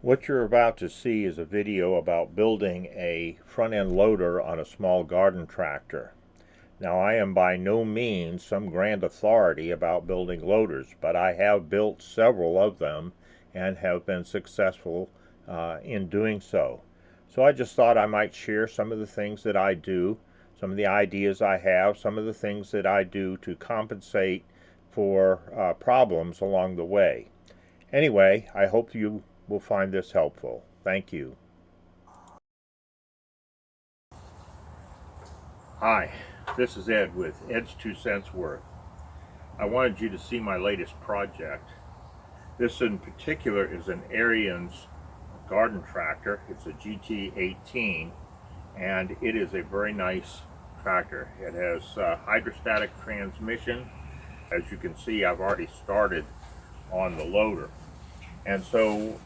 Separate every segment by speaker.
Speaker 1: What you're about to see is a video about building a front-end loader on a small garden tractor. Now, I am by no means some grand authority about building loaders, but I have built several of them and have been successful in doing so. So I just thought I might share some of the things that I do, some of the ideas I have, some of the things that I do to compensate for problems along the way. Anyway, I hope you will find this helpful. Thank you. Hi, this is Ed with Ed's 2 Cents Worth. I wanted you to see my latest project. This in particular is an Ariens garden tractor. It's a GT18 and it is a very nice tractor. It has hydrostatic transmission. As you can see, I've already started on the loader. And so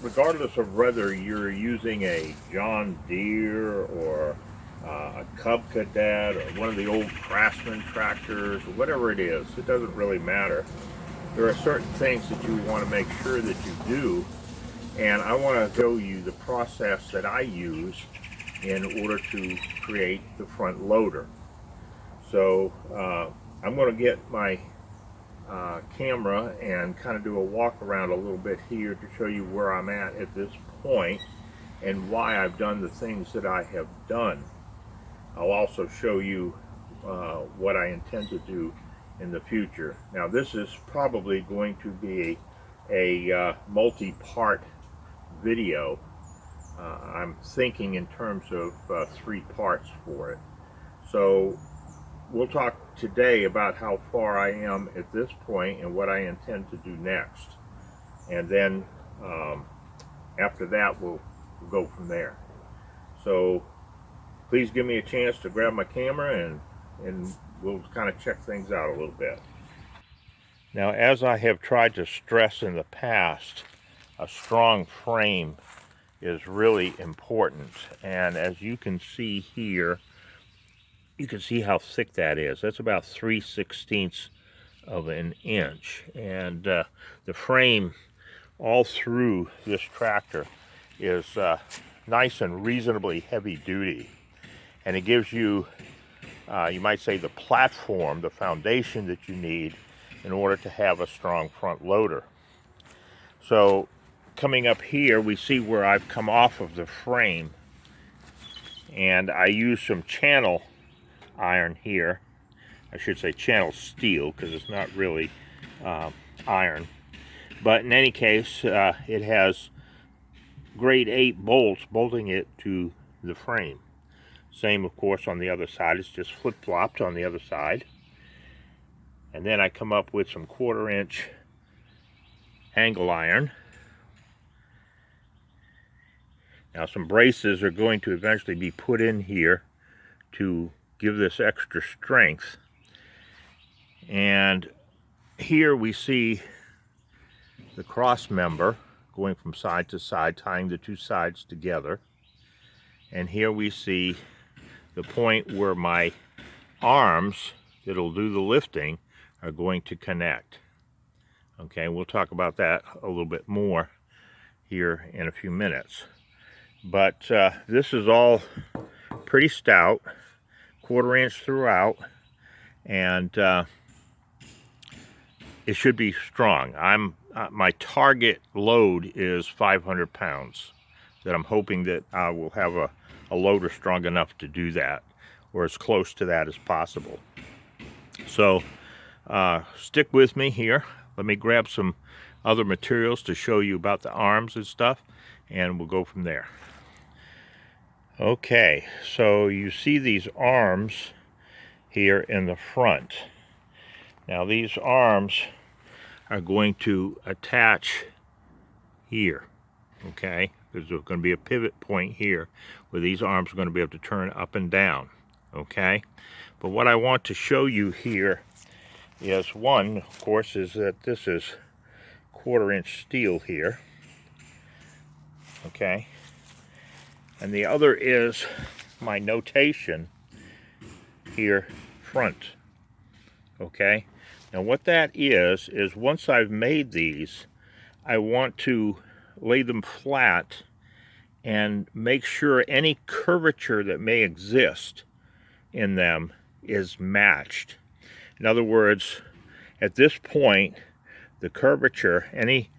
Speaker 1: regardless of whether you're using a John Deere or a Cub Cadet or one of the old Craftsman tractors or whatever it is, it doesn't really matter. There are certain things that you want to make sure that you do, and I want to show you the process that I use in order to create the front loader. So I'm going to get my camera and kind of do a walk around a little bit here to show you where I'm at this point and why I've done the things that I have done. I'll also show you what I intend to do in the future. Now, this is probably going to be a multi-part video. I'm thinking in terms of 3 parts for it. So we'll talk today about how far I am at this point and what I intend to do next. And then after that, we'll go from there. So please give me a chance to grab my camera and we'll kind of check things out a little bit. Now, as I have tried to stress in the past, a strong frame is really important. And as you can see here, you can see how thick that is. That's about 3/16 of an inch. And the frame all through this tractor is nice and reasonably heavy duty. And it gives you, you might say, the platform, the foundation that you need in order to have a strong front loader. So coming up here, we see where I've come off of the frame. And I use some channel iron here. I should say channel steel because it's not really iron. But in any case, it has grade 8 bolts bolting it to the frame. Same, of course, on the other side. It's just flip-flopped on the other side. And then I come up with some 1/4 inch angle iron. Now, some braces are going to eventually be put in here to give this extra strength. And here we see the cross member going from side to side, tying the 2 sides together. And here we see the point where my arms that'll do the lifting are going to connect. Okay, we'll talk about that a little bit more here in a few minutes. But this is all pretty stout, 1/4 inch throughout, and it should be strong. My target load is 500 pounds that I'm hoping that I will have a loader strong enough to do that, or as close to that as possible. So stick with me here. Let me grab some other materials to show you about the arms and stuff, and we'll go from there. Okay, so you see these arms here in the front. Now, these arms are going to attach here, okay? There's going to be a pivot point here where these arms are going to be able to turn up and down, okay? But what I want to show you here is, one, of course, is that this is 1/4 inch steel here, okay? And the other is my notation here front, okay? Now what that is once I've made these, I want to lay them flat and make sure any curvature that may exist in them is matched. In other words, at this point, the curvature, any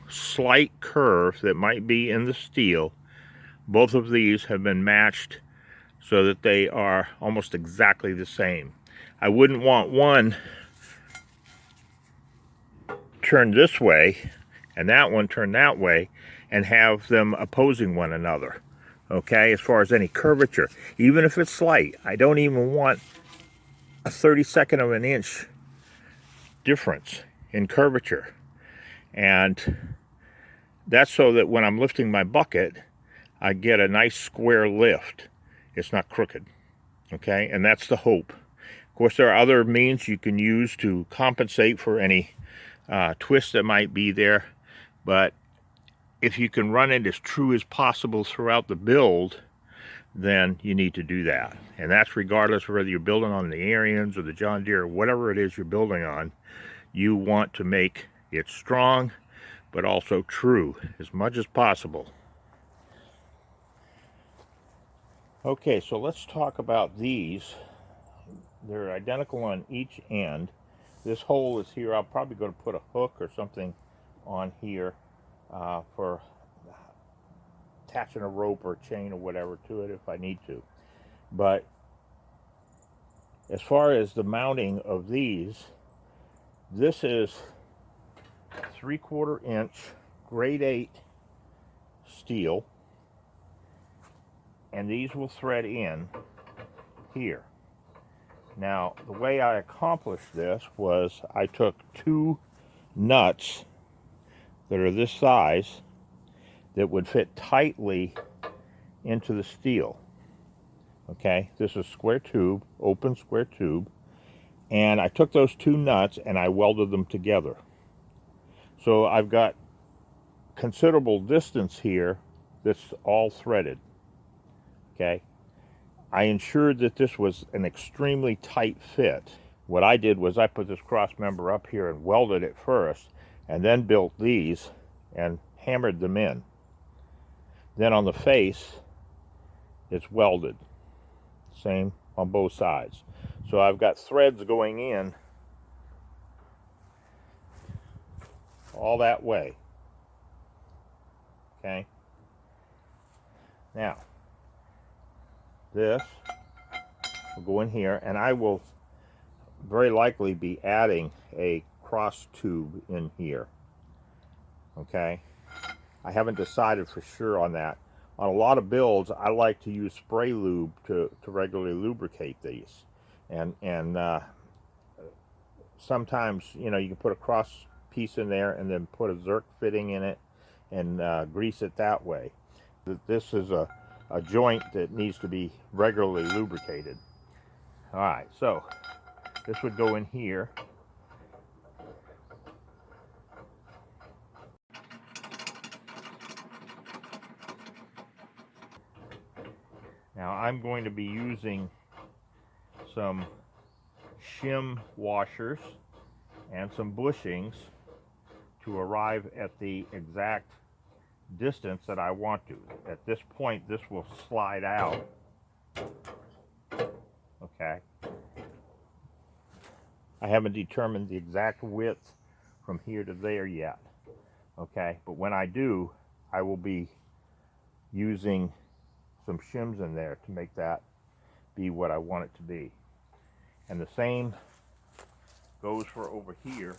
Speaker 1: slight curve that might be in the steel, both of these have been matched so that they are almost exactly the same. I wouldn't want one turned this way and that one turned that way and have them opposing one another. Okay, as far as any curvature, even if it's slight, I don't even want a 32nd of an inch difference in curvature. And that's so that when I'm lifting my bucket, I get a nice square lift. It's not crooked. Okay, and that's the hope. Of course, there are other means you can use to compensate for any twist that might be there, but if you can run it as true as possible throughout the build, then you need to do that. And that's regardless of whether you're building on the Ariens or the John Deere, or whatever it is you're building on. You want to make it strong, but also true as much as possible. Okay, so let's talk about these. They're identical on each end. This hole is here. I'm probably going to put a hook or something on here for attaching a rope or a chain or whatever to it if I need to. But as far as the mounting of these, this is 3/4 inch grade 8 steel, and these will thread in here. Now, the way I accomplished this was I took 2 nuts that are this size that would fit tightly into the steel. Okay, this is square tube, open square tube, and I took those 2 nuts and I welded them together. So I've got considerable distance here that's all threaded. Okay, I ensured that this was an extremely tight fit. What I did was I put this cross member up here and welded it first, and then built these and hammered them in. Then on the face, it's welded. Same on both sides. So I've got threads going in all that way. Okay. Now, this will go in here, and I will very likely be adding a cross tube in here. Okay. I haven't decided for sure on that. On a lot of builds, I like to use spray lube to regularly lubricate these. And sometimes, you know, you can put a cross piece in there and then put a Zerk fitting in it and grease it that way. This is a joint that needs to be regularly lubricated. All right, so this would go in here. Now I'm going to be using some shim washers and some bushings to arrive at the exact distance that I want to. At this point, this will slide out. Okay. I haven't determined the exact width from here to there yet. Okay, but when I do, I will be using some shims in there to make that be what I want it to be. And the same goes for over here.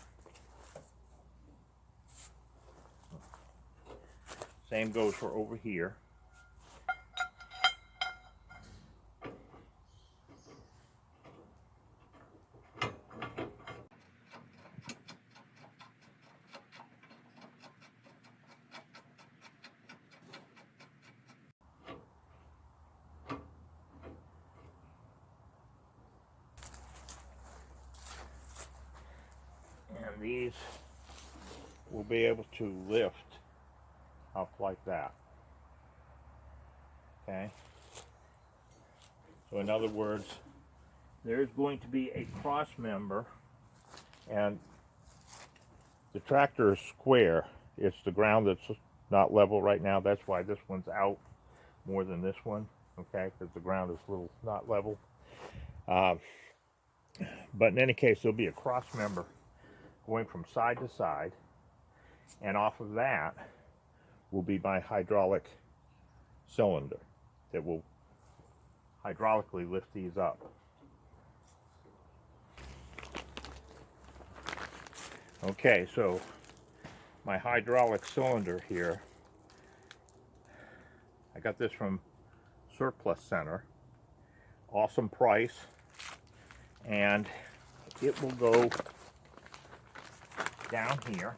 Speaker 1: Same goes for over here. And these will be able to lift up like that. Okay? So in other words, there's going to be a cross member, and the tractor is square, It's the ground that's not level right now. That's why this one's out more than this one, okay, because the ground is a little not level. But in any case, there'll be a cross member going from side to side, and off of that will be my hydraulic cylinder that will hydraulically lift these up. Okay, so my hydraulic cylinder here, I got this from Surplus Center. Awesome price, and it will go down here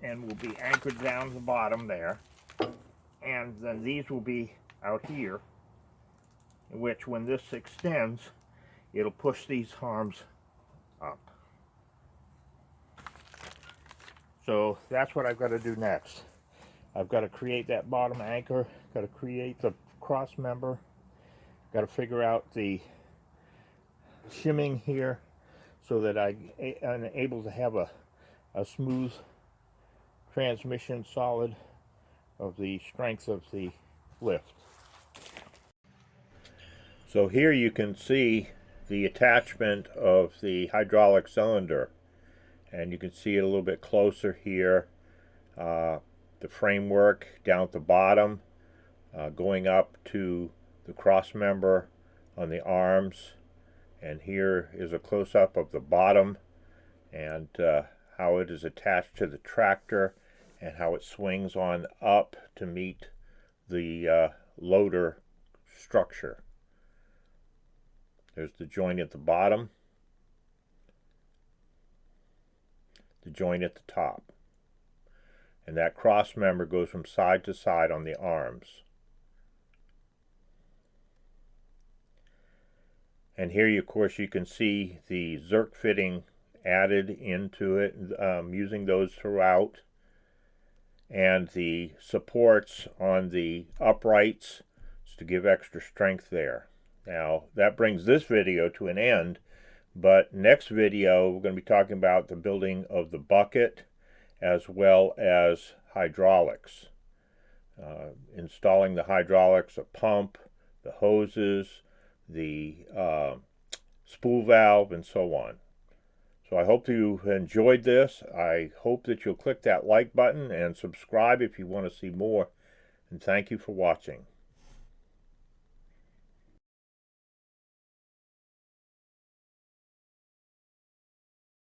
Speaker 1: and will be anchored down to the bottom there, and then these will be out here, which when this extends, it'll push these arms up. So that's what I've got to do next. I've got to create that bottom anchor, got to create the cross member, got to figure out the shimming here so that I'm able to have a smooth transmission, solid, of the strength of the lift. So here you can see the attachment of the hydraulic cylinder, and you can see it a little bit closer here. The framework down at the bottom, going up to the cross member on the arms, and here is a close-up of the bottom and how it is attached to the tractor and how it swings on up to meet the loader structure. There's the joint at the bottom, the joint at the top, and that cross member goes from side to side on the arms. And here, of course, you can see the Zerk fitting added into it, using those throughout, and the supports on the uprights to give extra strength there. Now, that brings this video to an end, but next video we're going to be talking about the building of the bucket as well as hydraulics. Installing the hydraulics, a pump, the hoses, the spool valve, and so on. So I hope you enjoyed this. I hope that you'll click that like button and subscribe if you want to see more. And thank you for watching.